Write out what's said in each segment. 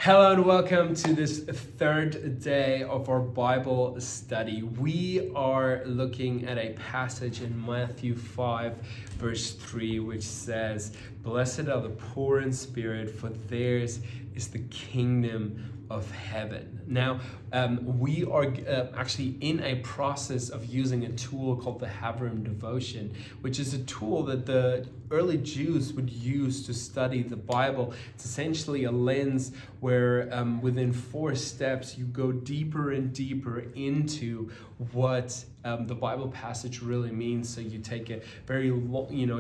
Hello and welcome to this third day of our Bible study. We are looking at a passage in Matthew 5 verse 3 which says, "Blessed are the poor in spirit, for theirs is the kingdom of heaven." Now, we are actually in a process of using a tool called the Havrim Devotion, which is a tool that the early Jews would use to study the Bible. It's essentially a lens where within 4 steps you go deeper and deeper into what the Bible passage really means. So you take a very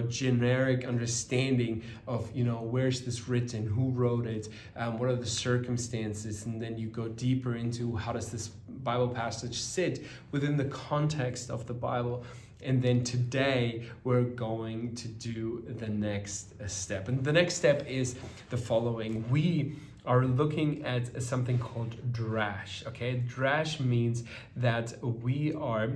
generic understanding of where's this written, who wrote it, what are the circumstances, and then you go deeper into how does this Bible passage sit within the context of the Bible. And then today we're going to do the next step. And the next step is the following. We are looking at something called drash. Okay, drash means that we are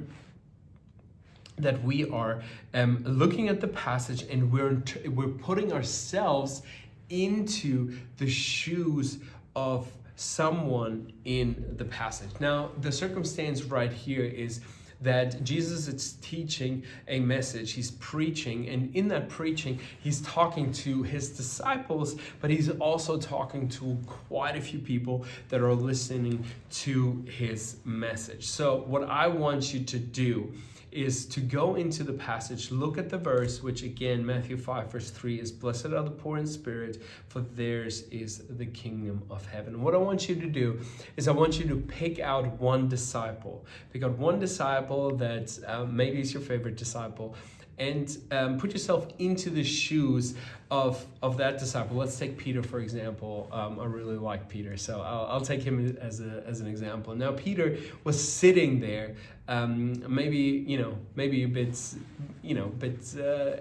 looking at the passage and we're putting ourselves into the shoes of someone in the passage. Now, the circumstance right here is that Jesus is teaching a message, he's preaching, and in that preaching, he's talking to his disciples, but he's also talking to quite a few people that are listening to his message. So what I want you to do is to go into the passage, look at the verse, which again, Matthew 5 verse 3 is, "Blessed are the poor in spirit, for theirs is the kingdom of heaven." What I want you to do is I want you to pick out one disciple. Pick out one disciple that maybe is your favorite disciple, and put yourself into the shoes of that disciple. Let's take Peter, for example. I really like Peter, so I'll take him as an example. Now, Peter was sitting there, maybe a bit,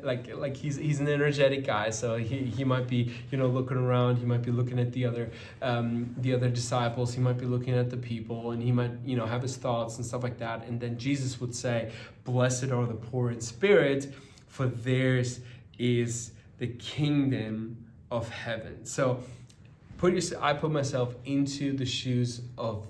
like he's an energetic guy, so he might be looking around. He might be looking at the other disciples. He might be looking at the people, and he might have his thoughts and stuff like that. And then Jesus would say, "Blessed are the poor in spirit, for theirs is the kingdom of heaven." So I put myself into the shoes of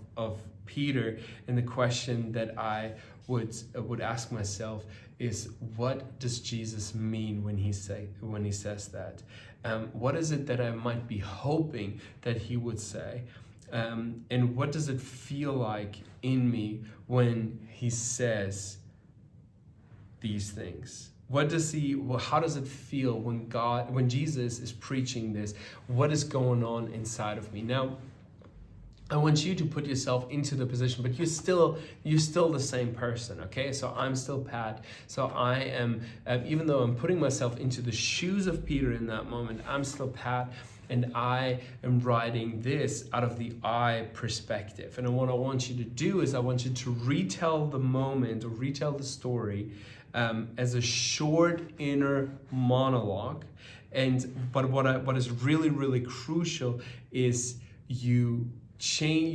Peter, and the question that I would ask myself is, what does Jesus mean when he says that? What is it that I might be hoping that he would say? And what does it feel like in me when he says these things? How does it feel when Jesus is preaching this? What is going on inside of me? Now, I want you to put yourself into the position, but you're still the same person, okay? So I'm still Pat. So I am, even though I'm putting myself into the shoes of Peter in that moment, I'm still Pat, and I am writing this out of the I perspective. And what I want you to do is I want you to retell the moment or retell the story as a short inner monologue. But what is really, really crucial is you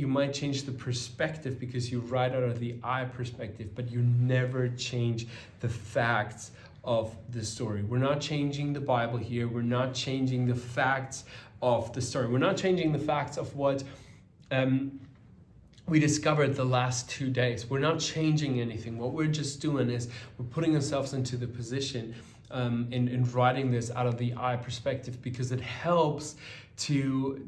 might change the perspective because you write out of the I perspective, but you never change the facts of the story. We're not changing the Bible here. We're not changing the facts of the story. We're not changing the facts of what we discovered the last 2 days. We're not changing anything. What we're just doing is we're putting ourselves into the position and writing this out of the I perspective, because it helps to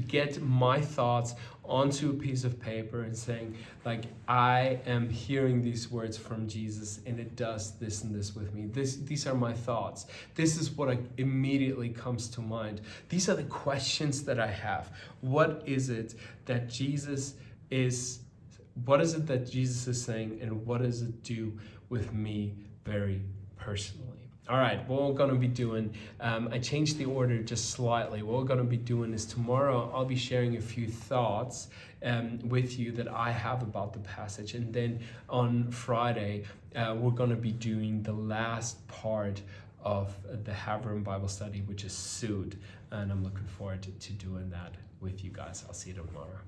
get my thoughts onto a piece of paper and saying, like, I am hearing these words from Jesus and it does this and this with me. These are my thoughts. This is what immediately comes to mind. These are the questions that I have. What is it that Jesus is saying, and what does it do with me very personally? All right, what we're going to be doing, I changed the order just slightly. What we're going to be doing is tomorrow I'll be sharing a few thoughts with you that I have about the passage. And then on Friday, we're going to be doing the last part of the Havrim Bible study, which is Sud. And I'm looking forward to doing that with you guys. I'll see you tomorrow.